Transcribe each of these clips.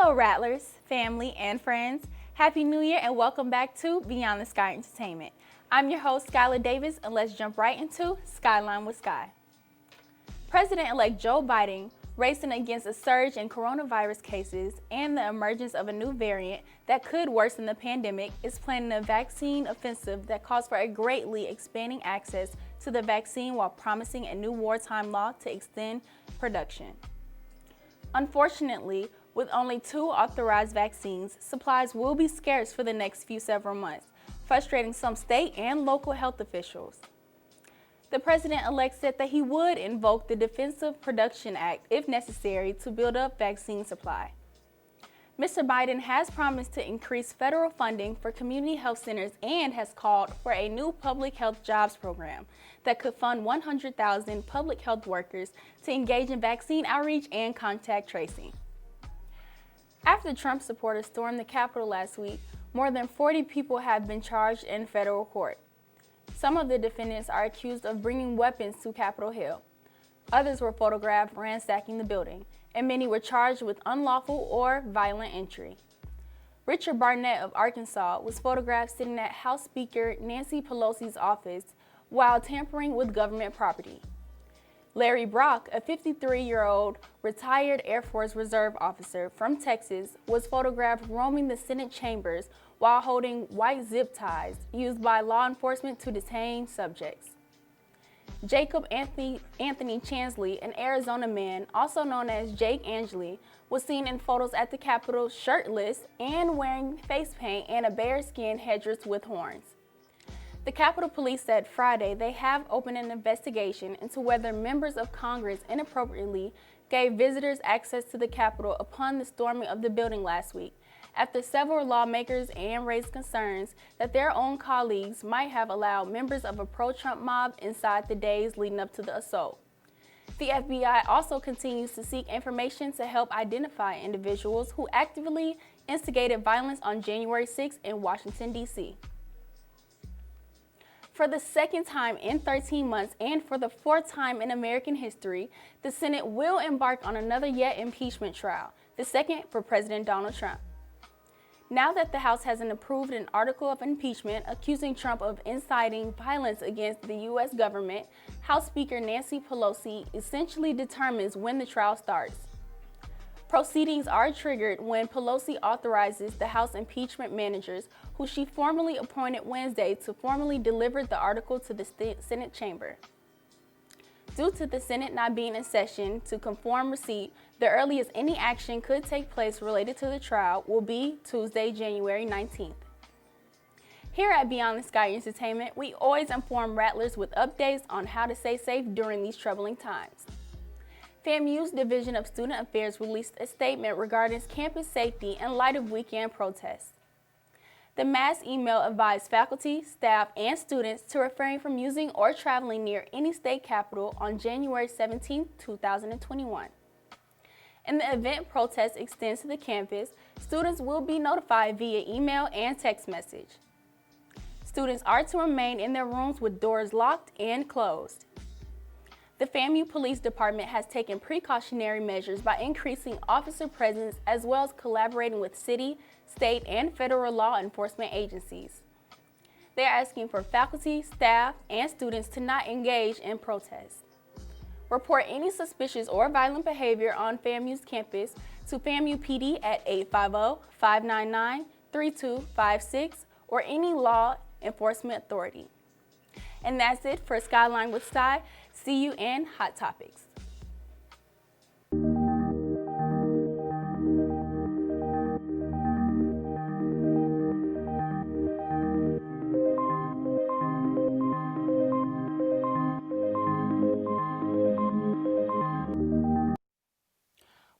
Hello Rattlers, family, and friends. Happy New Year and welcome back to Beyond the Sky Entertainment. I'm your host, Skylar Davis, and let's jump right into Skyline with Sky. President-elect Joe Biden, racing against a surge in coronavirus cases and the emergence of a new variant that could worsen the pandemic, is planning a vaccine offensive that calls for a greatly expanding access to the vaccine while promising a new wartime law to extend production. Unfortunately, with only 2 authorized vaccines, supplies will be scarce for the next several months, frustrating some state and local health officials. The president-elect said that he would invoke the Defensive Production Act if necessary to build up vaccine supply. Mr. Biden has promised to increase federal funding for community health centers and has called for a new public health jobs program that could fund 100,000 public health workers to engage in vaccine outreach and contact tracing. After Trump supporters stormed the Capitol last week, more than 40 people have been charged in federal court. Some of the defendants are accused of bringing weapons to Capitol Hill. Others were photographed ransacking the building, and many were charged with unlawful or violent entry. Richard Barnett of Arkansas was photographed sitting at House Speaker Nancy Pelosi's office while tampering with government property. Larry Brock, a 53-year-old retired Air Force Reserve officer from Texas, was photographed roaming the Senate chambers while holding white zip ties used by law enforcement to detain subjects. Jacob Anthony Chansley, an Arizona man, also known as Jake Angeli, was seen in photos at the Capitol shirtless and wearing face paint and a bearskin headdress with horns. The Capitol Police said Friday they have opened an investigation into whether members of Congress inappropriately gave visitors access to the Capitol upon the storming of the building last week, after several lawmakers raised concerns that their own colleagues might have allowed members of a pro-Trump mob inside the days leading up to the assault. The FBI also continues to seek information to help identify individuals who actively instigated violence on January 6 in Washington, D.C. For the second time in 13 months and for the 4th time in American history, the Senate will embark on another yet impeachment trial, the second for President Donald Trump. Now that the House has approved an article of impeachment accusing Trump of inciting violence against the U.S. government, House Speaker Nancy Pelosi essentially determines when the trial starts. Proceedings are triggered when Pelosi authorizes the House impeachment managers, who she formally appointed Wednesday, to formally deliver the article to the Senate chamber. Due to the Senate not being in session to confirm receipt, the earliest any action could take place related to the trial will be Tuesday, January 19th. Here at Beyond the Sky Entertainment, we always inform Rattlers with updates on how to stay safe during these troubling times. FAMU's Division of Student Affairs released a statement regarding campus safety in light of weekend protests. The mass email advised faculty, staff, and students to refrain from using or traveling near any state capitol on January 17, 2021. In the event protest extends to the campus, students will be notified via email and text message. Students are to remain in their rooms with doors locked and closed. The FAMU Police Department has taken precautionary measures by increasing officer presence as well as collaborating with city, state, and federal law enforcement agencies. They are asking for faculty, staff, and students to not engage in protests. Report any suspicious or violent behavior on FAMU's campus to FAMU PD at 850-599-3256 or any law enforcement authority. And that's it for Skyline with Sky. See you in Hot Topics.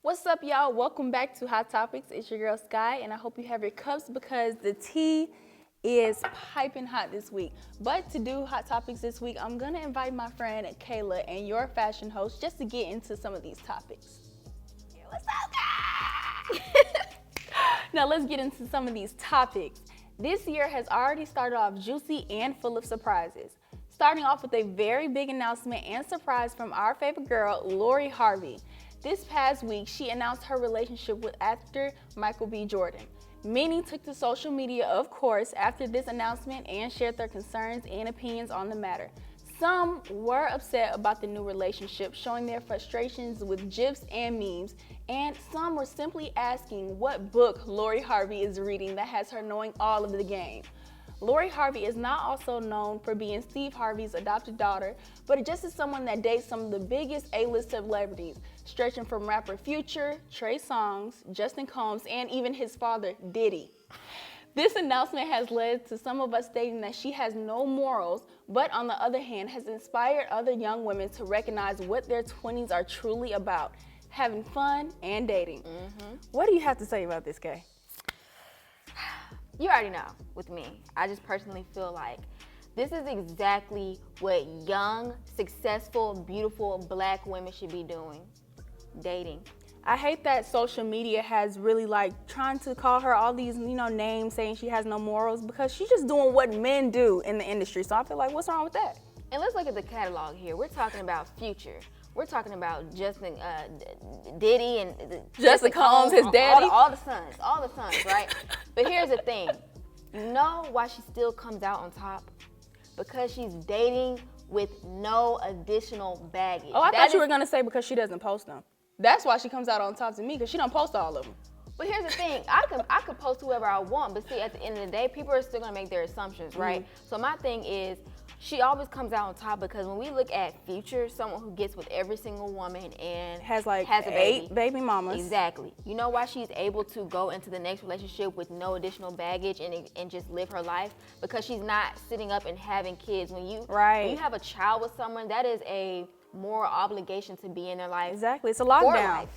What's up, y'all? Welcome back to Hot Topics. It's your girl Sky, and I hope you have your cups because the tea is piping hot this week. But to do Hot Topics this week, I'm gonna invite my friend Kayla and your fashion host just to get into some of these topics. What's up, guys? Now let's get into some of these topics. This year has already started off juicy and full of surprises. Starting off with a very big announcement and surprise from our favorite girl, Lori Harvey. This past week, she announced her relationship with actor Michael B. Jordan. Many took to social media, of course, after this announcement and shared their concerns and opinions on the matter. Some were upset about the new relationship, showing their frustrations with GIFs and memes, and some were simply asking what book Lori Harvey is reading that has her knowing all of the game. Lori Harvey is not also known for being Steve Harvey's adopted daughter, but just as someone that dates some of the biggest A-list celebrities, stretching from rapper Future, Trey Songz, Justin Combs, and even his father, Diddy. This announcement has led to some of us stating that she has no morals, but on the other hand has inspired other young women to recognize what their 20s are truly about, having fun and dating. What do you have to say about this, Kay? You already know with me. I just personally feel like this is exactly what young, successful, beautiful Black women should be doing. Dating. I hate that social media has really trying to call her all these, names saying she has no morals, because she's just doing what men do in the industry. So I feel like, what's wrong with that? And let's look at the catalog here. We're talking about Future. We're talking about Justin, Diddy, and Justin Combs, his daddy. All the sons, right? But here's the thing. You know why she still comes out on top? Because she's dating with no additional baggage. Oh, I thought you were going to say because she doesn't post them. That's why she comes out on top to me, because she don't post all of them. But here's the thing, I could post whoever I want, but see, at the end of the day, people are still gonna make their assumptions, right? So my thing is, she always comes out on top, because when we look at Future, someone who gets with every single woman and has a 8 baby mamas. Exactly. You know why she's able to go into the next relationship with no additional baggage and just live her life? Because she's not sitting up and having kids. When you have a child with someone, that is a moral obligation to be in their life. Exactly. It's a lockdown.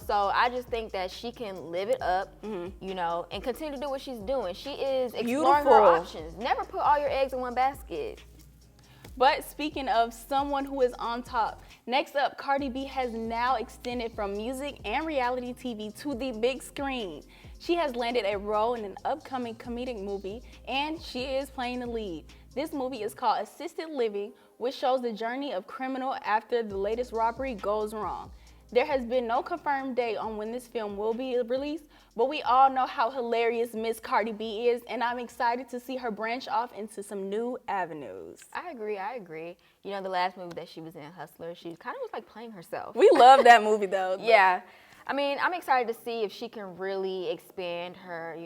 So I just think that she can live it up, and continue to do what she's doing. She is exploring her options. Never put all your eggs in one basket. But speaking of someone who is on top, next up, Cardi B has now extended from music and reality TV to the big screen. She has landed a role in an upcoming comedic movie, and she is playing the lead. This movie is called Assisted Living, which shows the journey of criminal after the latest robbery goes wrong. There has been no confirmed date on when this film will be released, but we all know how hilarious Miss Cardi B is, and I'm excited to see her branch off into some new avenues. I agree. You know, the last movie that she was in, Hustler, she kind of was like playing herself. We love that movie though. Yeah. I mean, I'm excited to see if she can really expand her,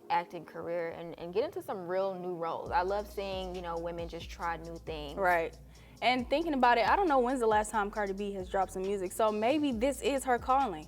acting career and get into some real new roles. I love seeing, women just try new things. Right. And thinking about it, I don't know when's the last time Cardi B has dropped some music, so maybe this is her calling.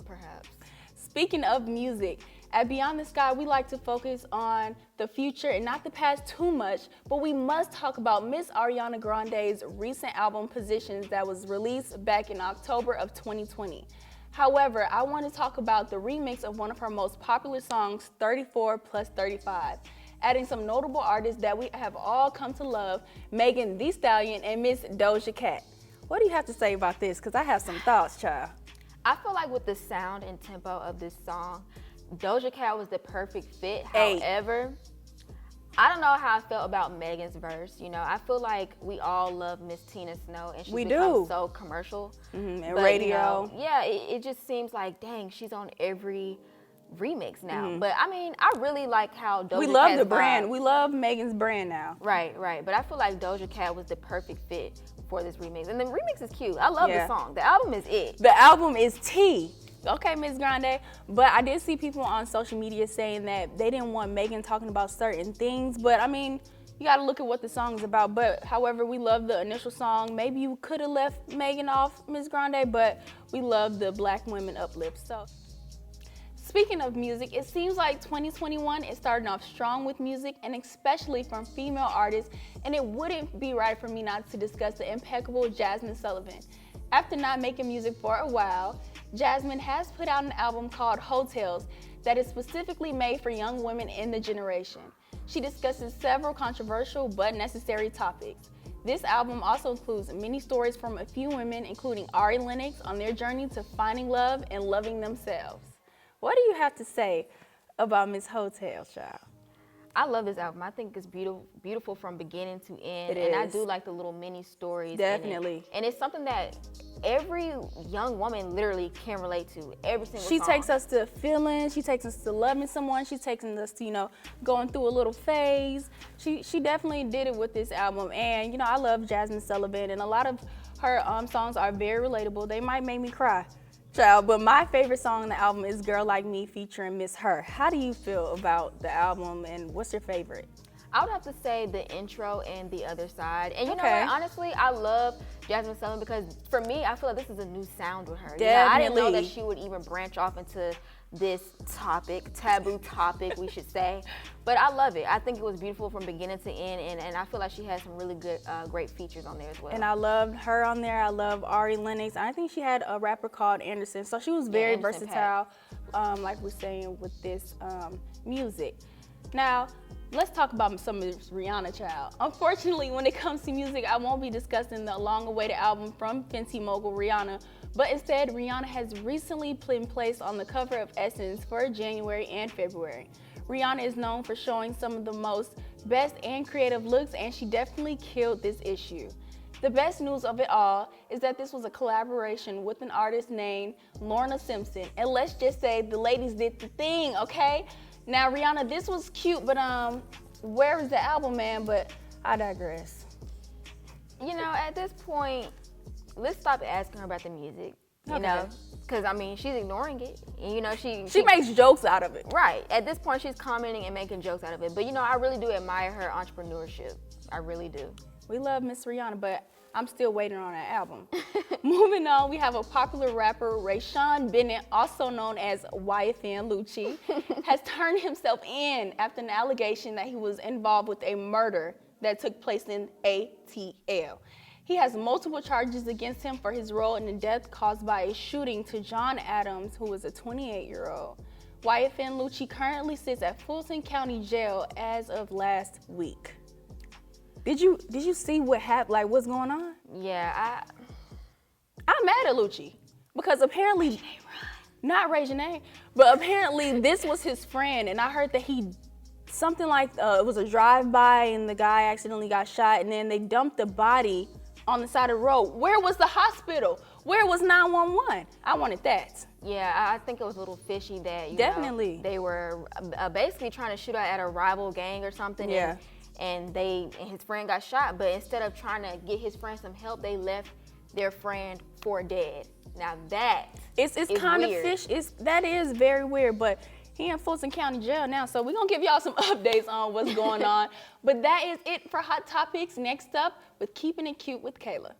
Perhaps. Speaking of music, at Beyond the Sky, we like to focus on the future and not the past too much, but we must talk about Miss Ariana Grande's recent album, Positions, that was released back in October of 2020. However, I want to talk about the remix of one of her most popular songs, 34 plus 35, adding some notable artists that we have all come to love, Megan Thee Stallion and Miss Doja Cat. What do you have to say about this? Because I have some thoughts, child. I feel like with the sound and tempo of this song, Doja Cat was the perfect fit. However, I don't know how I felt about Megan's verse. I feel like we all love Miss Tina Snow, and she's become so commercial. And radio. It just seems like, dang, she's on every remix now. But I mean, I really like how Doja Cat. We love the brand. We love Megan's brand now. Right. But I feel like Doja Cat was the perfect fit for this remix. And the remix is cute. I love the song. The album is it. The album is T. Okay, Miss Grande. But I did see people on social media saying that they didn't want Megan talking about certain things. But I mean, you got to look at what the song's about. But however, we love the initial song. Maybe you could have left Megan off, Miss Grande, but we love the Black women uplift. So, speaking of music, it seems like 2021 is starting off strong with music, and especially from female artists, and it wouldn't be right for me not to discuss the impeccable Jasmine Sullivan. After not making music for a while, Jasmine has put out an album called Hotels that is specifically made for young women in the generation. She discusses several controversial but necessary topics. This album also includes many stories from a few women, including Ari Lennox, on their journey to finding love and loving themselves. What do you have to say about Miss Hotels, child? I love this album. I think it's beautiful from beginning to end. It I is. do like the little mini stories. Definitely. In it. And it's something that every young woman literally can relate to. Every single She song. takes us to feeling. She takes us to loving someone. She's taking us to, you know, going through a little phase. She definitely did it with this album. And, you know, I love Jasmine Sullivan, and a lot of her songs are very relatable. They might make me cry, child. But my favorite song on the album is Girl Like Me featuring Miss Her. How do you feel about the album, and what's your favorite? I would have to say the intro and The Other Side. And you know Okay. what? Honestly, I love Jasmine Sullivan because for me, I feel like this is a new sound with her. Definitely. You know, I didn't know that she would even branch off into this topic, taboo topic, we should say. But I love it. I think it was beautiful from beginning to end, and I feel like she has some really good, great features on there as well. And I loved her on there. I love Ari Lennox. I think she had a rapper called Anderson. So she was very Anderson versatile, like we're saying with this music. Now, let's talk about some of this Rihanna, child. Unfortunately, when it comes to music, I won't be discussing the long-awaited album from Fenty mogul Rihanna, but instead, Rihanna has recently been placed on the cover of Essence for January and February. Rihanna is known for showing some of the most best and creative looks, and she definitely killed this issue. The best news of it all is that this was a collaboration with an artist named Lorna Simpson, and let's just say the ladies did the thing, okay? Now, Rihanna, this was cute, but where is the album, man? But I digress. You know, at this point, let's stop asking her about the music. You know, because I mean, she's ignoring it. And, you know, she makes jokes out of it. Right. At this point, she's commenting and making jokes out of it. But you know, I really do admire her entrepreneurship. I really do. We love Miss Rihanna, but I'm still waiting on that album. Moving on, we have a popular rapper, Rayshawn Bennett, also known as YFN Lucci, has turned himself in after an allegation that he was involved with a murder that took place in ATL. He has multiple charges against him for his role in the death caused by a shooting to John Adams, who was a 28-year-old. YFN Lucci currently sits at Fulton County Jail as of last week. Did you see what happened? Like, what's going on? Yeah, I'm mad at Lucci because apparently, not Ray Janae, but apparently this was his friend, and I heard that something like it was a drive-by and the guy accidentally got shot, and then they dumped the body on the side of the road. Where was the hospital? Where was 911? I wanted that. Yeah, I think it was a little fishy that Definitely they were basically trying to shoot out at a rival gang or something. Yeah. And his friend got shot, but instead of trying to get his friend some help, they left their friend for dead. Now that it's kind of fish. That is very weird, but he in Fulton County Jail now, so we're gonna give y'all some updates on what's going on. But that is it for Hot Topics. Next up, with Keeping It Cute with Kayla.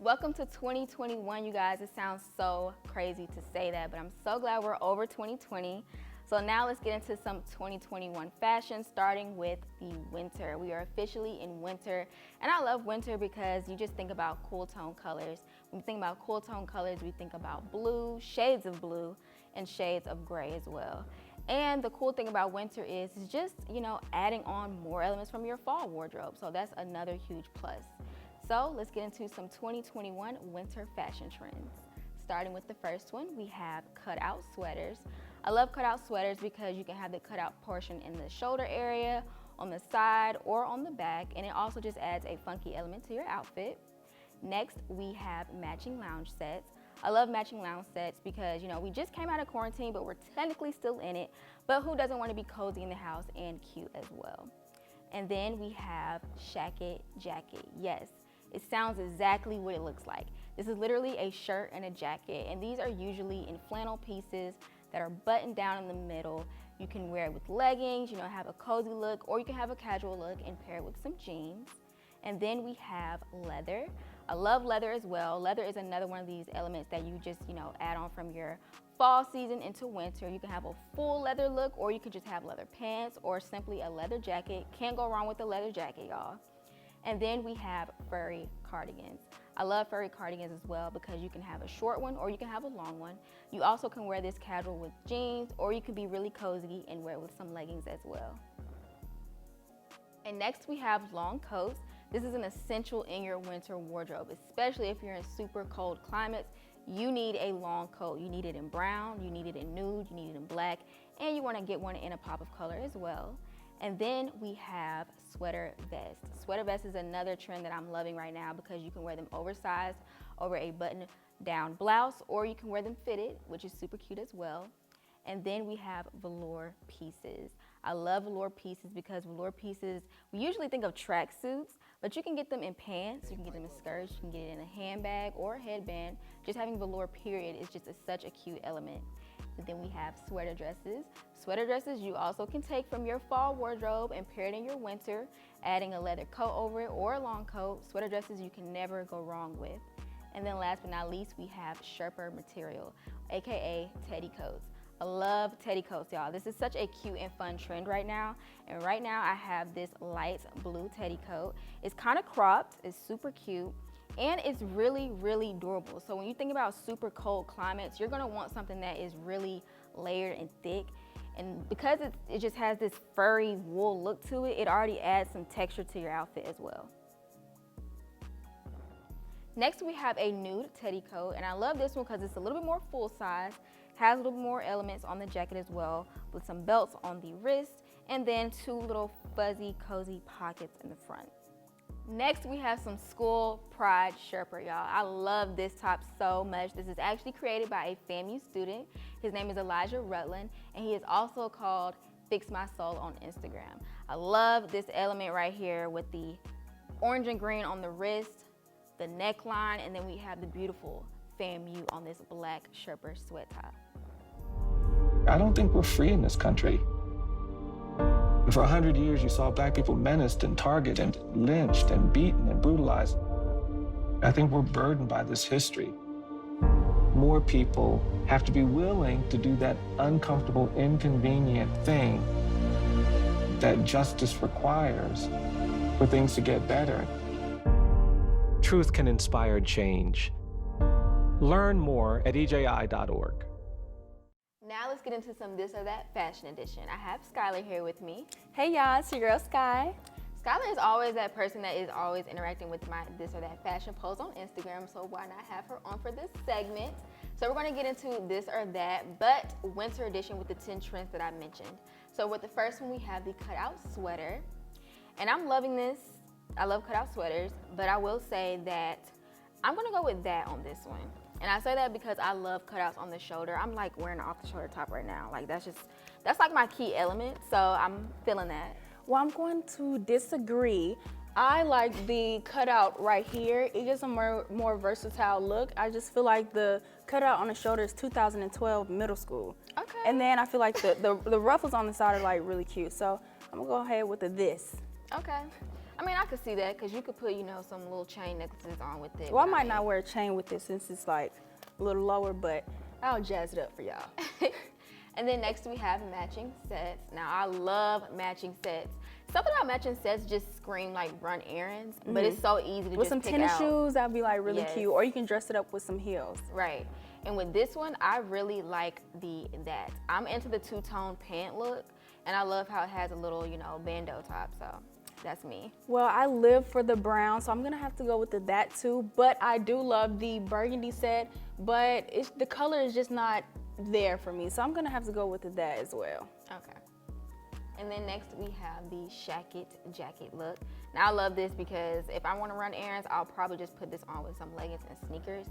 Welcome to 2021, you guys. It sounds so crazy to say that, but I'm so glad we're over 2020. So now let's get into some 2021 fashion, starting with the winter. We are officially in winter, and I love winter because you just think about cool tone colors. When we think about cool tone colors, we think about blue, shades of blue, and shades of gray as well. And the cool thing about winter is just, you know, adding on more elements from your fall wardrobe. So that's another huge plus. So let's get into some 2021 winter fashion trends. Starting with the first one, we have cutout sweaters. I love cutout sweaters because you can have the cutout portion in the shoulder area, on the side, or on the back, and it also just adds a funky element to your outfit. Next, we have matching lounge sets. I love matching lounge sets because, you know, we just came out of quarantine, but we're technically still in it, but who doesn't want to be cozy in the house and cute as well? And then we have Shacket Jacket. Yes, it sounds exactly what it looks like. This is literally a shirt and a jacket, and these are usually in flannel pieces that are buttoned down in the middle. You can wear it with leggings, have a cozy look, or you can have a casual look and pair it with some jeans. And then we have leather. I love leather as well. Leather is another one of these elements that you just, add on from your fall season into winter. You can have a full leather look, or you could just have leather pants or simply a leather jacket. Can't go wrong with a leather jacket, y'all. And then we have furry cardigans. I love furry cardigans as well because you can have a short one or you can have a long one. You also can wear this casual with jeans, or you can be really cozy and wear it with some leggings as well. And next we have long coats. This is an essential in your winter wardrobe, especially if you're in super cold climates. You need a long coat. You need it in brown, you need it in nude, you need it in black, and you want to get one in a pop of color as well. And then we have sweater vests. Sweater vest is another trend that I'm loving right now because you can wear them oversized over a button-down blouse, or you can wear them fitted, which is super cute as well. And then we have velour pieces. I love velour pieces because velour pieces, we usually think of tracksuits, but you can get them in pants, you can get them in skirts, you can get it in a handbag or a headband. Just having velour period is just such a cute element. And then we have sweater dresses. Sweater dresses you also can take from your fall wardrobe and pair it in your winter, adding a leather coat over it or a long coat. Sweater dresses you can never go wrong with. And then last but not least, we have Sherpa material, AKA teddy coats. I love teddy coats, y'all. This is such a cute and fun trend right now. And right now I have this light blue teddy coat. It's kind of cropped, it's super cute, and it's really, really durable. So when you think about super cold climates, you're gonna want something that is really layered and thick. And because it just has this furry wool look to it, it already adds some texture to your outfit as well. Next we have a nude teddy coat, and I love this one because it's a little bit more full size, has a little bit more elements on the jacket as well, with some belts on the wrist, and then two little fuzzy, cozy pockets in the front. Next, we have some school pride Sherpa, y'all. I love this top so much. This is actually created by a FAMU student. His name is Elijah Rutland, and he is also called Fix My Soul on Instagram. I love this element right here with the orange and green on the wrist, the neckline, and then we have the beautiful FAMU on this black Sherpa sweat top. I don't think we're free in this country. For 100 years, you saw Black people menaced and targeted and lynched and beaten and brutalized. I think we're burdened by this history. More people have to be willing to do that uncomfortable, inconvenient thing that justice requires for things to get better. Truth can inspire change. Learn more at EJI.org. Now let's get into some This or That Fashion Edition. I have Skylar here with me. Hey y'all, it's your girl Sky. Skylar is always that person that is always interacting with my This or That Fashion post on Instagram, so why not have her on for this segment? So we're gonna get into This or That, but winter edition with the 10 trends that I mentioned. So with the first one, we have the cutout sweater. And I'm loving this. I love cutout sweaters, but I will say that I'm gonna go with that on this one. And I say that because I love cutouts on the shoulder. I'm like wearing an off-the-shoulder top right now. Like that's like my key element, so I'm feeling that. Well, I'm going to disagree. I like the cutout right here. It gives a more versatile look. I just feel like the cutout on the shoulder is 2012 middle school. Okay. And then I feel like the ruffles on the side are like really cute. So I'm gonna go ahead with the this. Okay. I mean, I could see that because you could put, some little chain necklaces on with it. Well, I might not wear a chain with this since it's like a little lower, but I'll jazz it up for y'all. And then next we have matching sets. Now, I love matching sets. Something about matching sets just scream like run errands, but it's so easy to with just some pick tennis out. shoes, that'd be like really Yes. cute. Or you can dress it up with some heels. Right. And with this one, I really like that. I'm into the two-tone pant look, and I love how it has a little, bandeau top, so that's me. Well, I live for the brown, so I'm gonna have to go with that too. But I do love the burgundy set, but the color is just not there for me. So I'm gonna have to go with that as well. Okay. And then next we have the shacket jacket look. Now I love this because if I wanna run errands, I'll probably just put this on with some leggings and sneakers.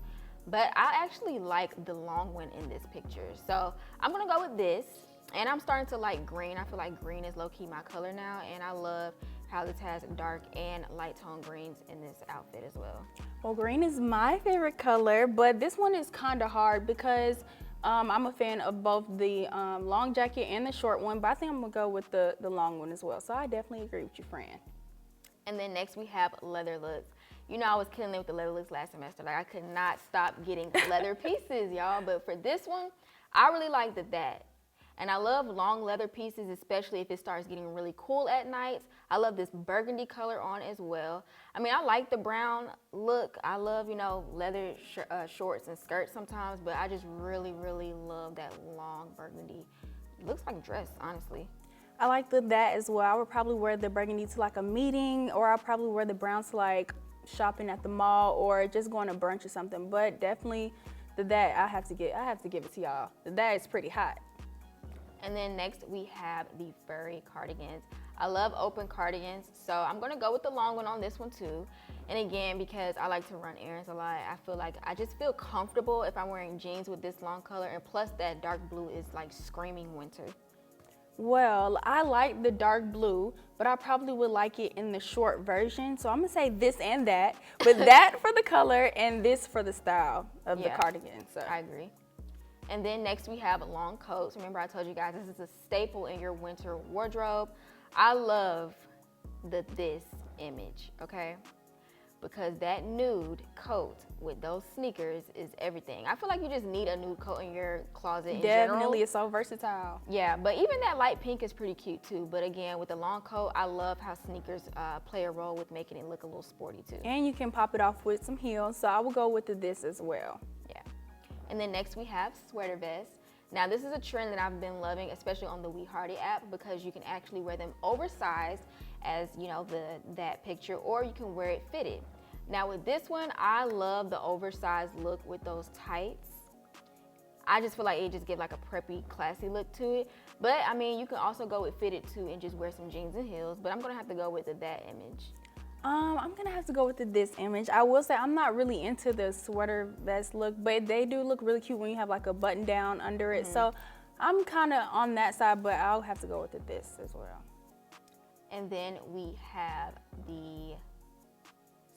But I actually like the long one in this picture. So I'm gonna go with this. And I'm starting to like green. I feel like green is low-key my color now, and I love how this has dark and light tone greens in this outfit as well. Well, green is my favorite color, but this one is kind of hard because I'm a fan of both the long jacket and the short one, but I think I'm gonna go with the long one as well. So I definitely agree with you, Fran. And then next we have leather looks. You know, I was killing it with the leather looks last semester. Like, I could not stop getting leather pieces, y'all. But for this one, I really like that. And I love long leather pieces, especially if it starts getting really cool at nights. I love this burgundy color on as well. I mean, I like the brown look. I love, you know, leather shorts and skirts sometimes, but I just really, really love that long burgundy. It looks like a dress, honestly. I like that as well. I would probably wear the burgundy to like a meeting, or I'll probably wear the brown to like shopping at the mall or just going to brunch or something. But definitely that I have to give it to y'all. That is pretty hot. And then next we have the furry cardigans. I love open cardigans, so I'm gonna go with the long one on this one too. And again, because I like to run errands a lot, I feel like I just feel comfortable if I'm wearing jeans with this long color, and plus that dark blue is like screaming winter. Well, I like the dark blue, but I probably would like it in the short version. So I'm gonna say this and that, but that for the color and this for the style of the cardigan. So I agree. And then next we have long coats. Remember, I told you guys this is a staple in your winter wardrobe. I love this image, okay? Because that nude coat with those sneakers is everything. I feel like you just need a nude coat in your closet in general. Definitely, it's so versatile. Yeah, but even that light pink is pretty cute too. But again, with the long coat, I love how sneakers play a role with making it look a little sporty too. And you can pop it off with some heels, so I will go with this as well. Yeah. And then next we have sweater vests. Now this is a trend that I've been loving, especially on the We Hardy app, because you can actually wear them oversized as, you know, that picture, or you can wear it fitted. Now with this one, I love the oversized look with those tights. I just feel like it just gives like a preppy, classy look to it. But I mean, you can also go with fitted too and just wear some jeans and heels, but I'm gonna have to go with that image. I'm gonna have to go with this image. I will say I'm not really into the sweater vest look, but they do look really cute when you have like a button down under it. So I'm kind of on that side, but I'll have to go with this as well. And then we have the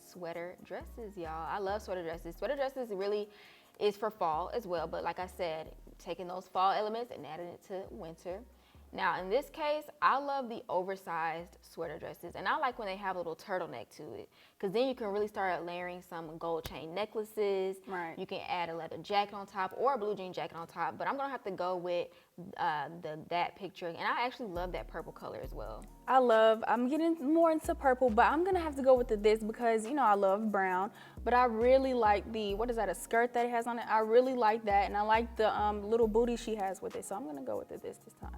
sweater dresses, y'all. I love sweater dresses. Sweater dresses really is for fall as well, but like I said, taking those fall elements and adding it to winter. Now in this case, I love the oversized sweater dresses, and I like when they have a little turtleneck to it, because then you can really start layering some gold chain necklaces. Right. You can add a leather jacket on top or a blue jean jacket on top, but I'm gonna have to go with that picture, and I actually love that purple color as well. I'm getting more into purple, but I'm gonna have to go with this because, you know, I love brown, but I really like what is that, a skirt that it has on it? I really like that, and I like the little booty she has with it, so I'm gonna go with this time.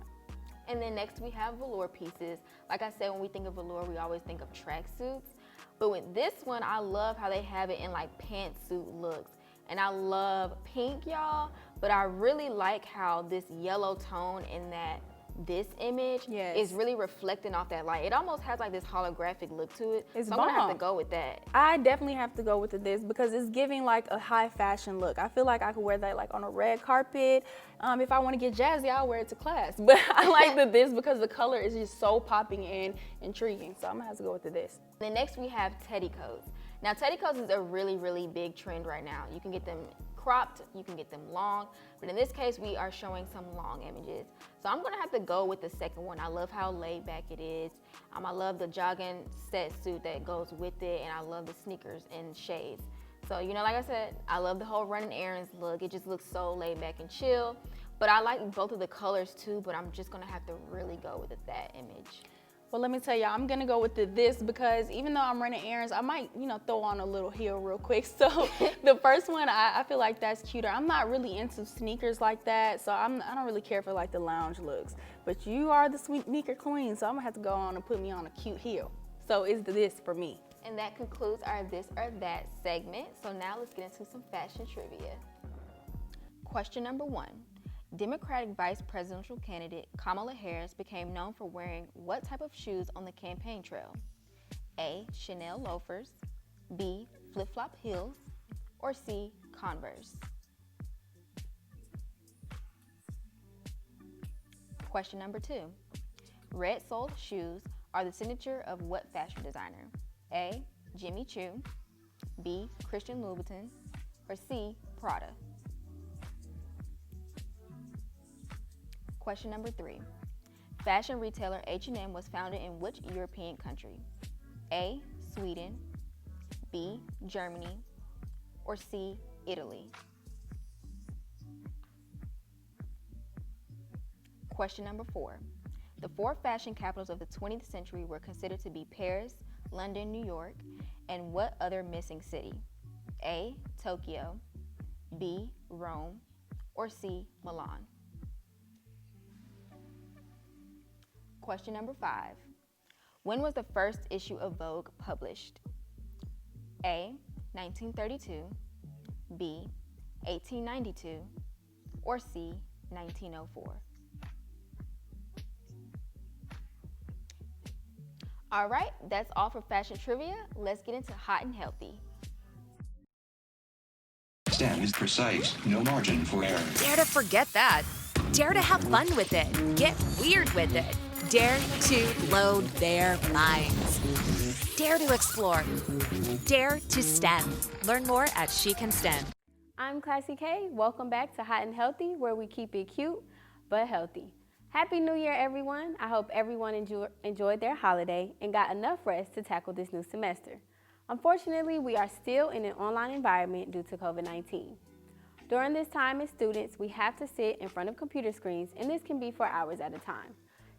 And then next we have velour pieces. Like I said, when we think of velour, we always think of tracksuits. But with this one, I love how they have it in like pantsuit looks. And I love pink, y'all, but I really like how this yellow tone in this image is really reflecting off that light. It almost has like this holographic look to it. It's so I'm gonna have to go with that. I definitely have to go with this because it's giving like a high fashion look. I feel like I could wear that like on a red carpet. If I want to get jazzy, I'll wear it to class. But I like this because the color is just so popping and intriguing. So I'm gonna have to go with this. Then next we have teddy coats. Now teddy coats is a really, really big trend right now. You can get them cropped, you can get them long, but in this case we are showing some long images. So I'm gonna have to go with the second one. I love how laid back it is. I love the jogging set suit that goes with it, and I love the sneakers and shades. So, you know, like I said, I love the whole running errands look. It just looks so laid back and chill, but I like both of the colors too, but I'm just gonna have to really go with that image. Well, let me tell you, I'm gonna go with this because even though I'm running errands, I might, you know, throw on a little heel real quick. So the first one, I feel like that's cuter. I'm not really into sneakers like that, so I don't really care for like the lounge looks. But you are the sneaker queen, so I'm gonna have to go on and put me on a cute heel. So it's this for me. And that concludes our this or that segment. So now let's get into some fashion trivia. Question number 1. Democratic Vice Presidential candidate Kamala Harris became known for wearing what type of shoes on the campaign trail? A. Chanel loafers, B. Flip-flop heels, or C. Converse? Question number 2. Red-soled shoes are the signature of what fashion designer? A, Jimmy Choo, B, Christian Louboutin, or C, Prada? Question number 3. Fashion retailer H&M was founded in which European country? A, Sweden, B, Germany, or C, Italy? Question number 4. The 4 fashion capitals of the 20th century were considered to be Paris, London, New York, and what other missing city? A, Tokyo, B, Rome, or C, Milan? Question number 5. When was the first issue of Vogue published? A, 1932, B, 1892, or C, 1904? All right, that's all for fashion trivia. Let's get into hot and healthy. STEM is precise, no margin for error. Dare to forget that. Dare to have fun with it. Get weird with it. Dare to load their minds. Dare to explore. Dare to STEM. Learn more at She Can STEM. I'm Classy K. Welcome back to Hot and Healthy, where we keep it cute but healthy. Happy New Year, everyone. I hope everyone enjoyed their holiday and got enough rest to tackle this new semester. Unfortunately, we are still in an online environment due to COVID-19. During this time as students, we have to sit in front of computer screens, and this can be for hours at a time.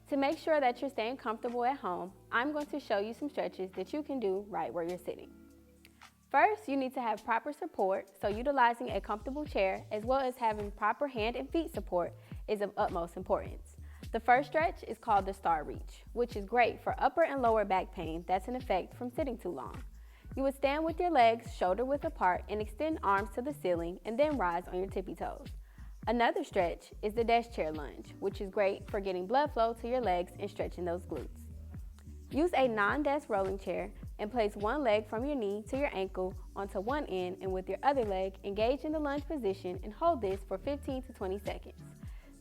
To make sure that you're staying comfortable at home, I'm going to show you some stretches that you can do right where you're sitting. First, you need to have proper support, so utilizing a comfortable chair as well as having proper hand and feet support is of utmost importance. The first stretch is called the Star Reach, which is great for upper and lower back pain that's an effect from sitting too long. You would stand with your legs shoulder width apart and extend arms to the ceiling and then rise on your tippy toes. Another stretch is the desk chair lunge, which is great for getting blood flow to your legs and stretching those glutes. Use a non-desk rolling chair and place one leg from your knee to your ankle onto one end, and with your other leg, engage in the lunge position and hold this for 15 to 20 seconds.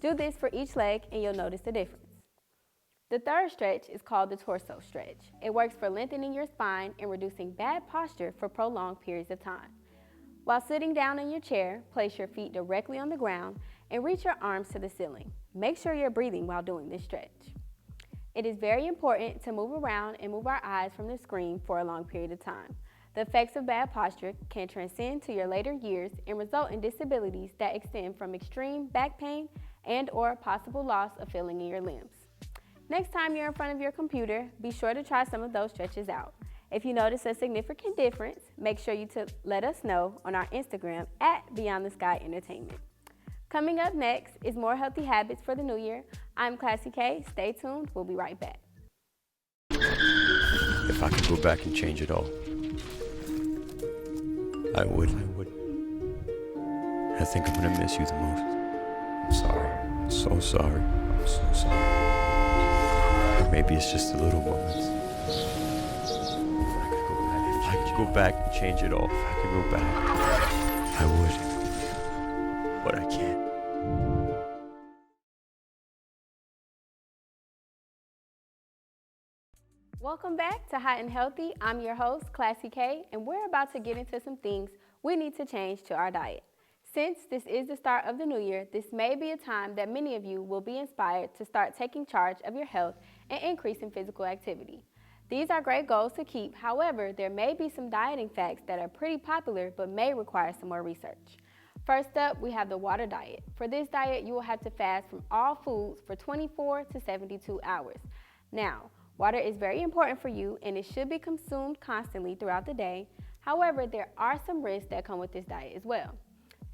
Do this for each leg and you'll notice the difference. The third stretch is called the torso stretch. It works for lengthening your spine and reducing bad posture for prolonged periods of time. While sitting down in your chair, place your feet directly on the ground and reach your arms to the ceiling. Make sure you're breathing while doing this stretch. It is very important to move around and move our eyes from the screen for a long period of time. The effects of bad posture can transcend to your later years and result in disabilities that extend from extreme back pain and/or possible loss of feeling in your limbs. Next time you're in front of your computer, be sure to try some of those stretches out. If you notice a significant difference, make sure you let us know on our Instagram at Beyond the Sky Entertainment. Coming up next is more healthy habits for the new year. I'm Classy K. Stay tuned. We'll be right back. If I could go back and change it all, I would. I think I'm gonna miss you the most. I'm sorry. I'm so sorry. I'm so sorry. Or maybe it's just the little moments. If I could go back and change it all, if I could go back, I would. But I can't. Welcome back to Hot and Healthy. I'm your host, Classy K, and we're about to get into some things we need to change to our diet. Since this is the start of the new year, this may be a time that many of you will be inspired to start taking charge of your health and increasing physical activity. These are great goals to keep. However, there may be some dieting facts that are pretty popular but may require some more research. First up, we have the water diet. For this diet, you will have to fast from all foods for 24 to 72 hours. Now, water is very important for you and it should be consumed constantly throughout the day. However, there are some risks that come with this diet as well.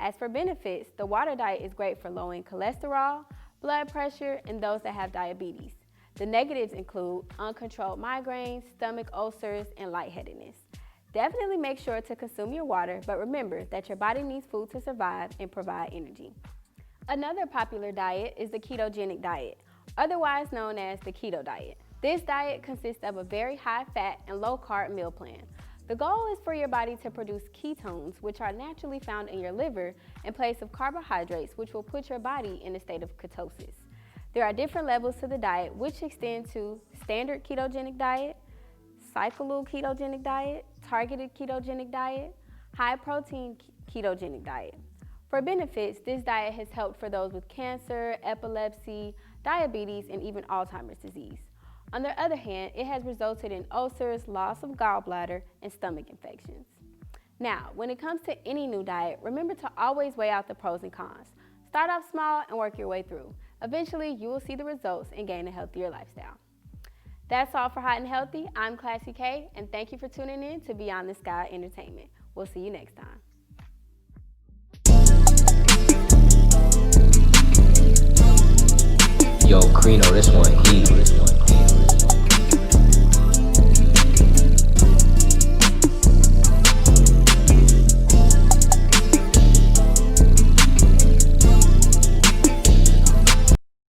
As for benefits, the water diet is great for lowering cholesterol, blood pressure, and those that have diabetes. The negatives include uncontrolled migraines, stomach ulcers, and lightheadedness. Definitely make sure to consume your water, but remember that your body needs food to survive and provide energy. Another popular diet is the ketogenic diet, otherwise known as the keto diet. This diet consists of a very high fat and low carb meal plan. The goal is for your body to produce ketones, which are naturally found in your liver, in place of carbohydrates, which will put your body in a state of ketosis. There are different levels to the diet, which extend to standard ketogenic diet, cyclical ketogenic diet, targeted ketogenic diet, high protein ketogenic diet. For benefits, this diet has helped for those with cancer, epilepsy, diabetes, and even Alzheimer's disease. On the other hand, it has resulted in ulcers, loss of gallbladder, and stomach infections. Now, when it comes to any new diet, remember to always weigh out the pros and cons. Start off small and work your way through. Eventually, you will see the results and gain a healthier lifestyle. That's all for Hot and Healthy. I'm Classy K, and thank you for tuning in to Beyond the Sky Entertainment. We'll see you next time. Yo, Crino, this one heat.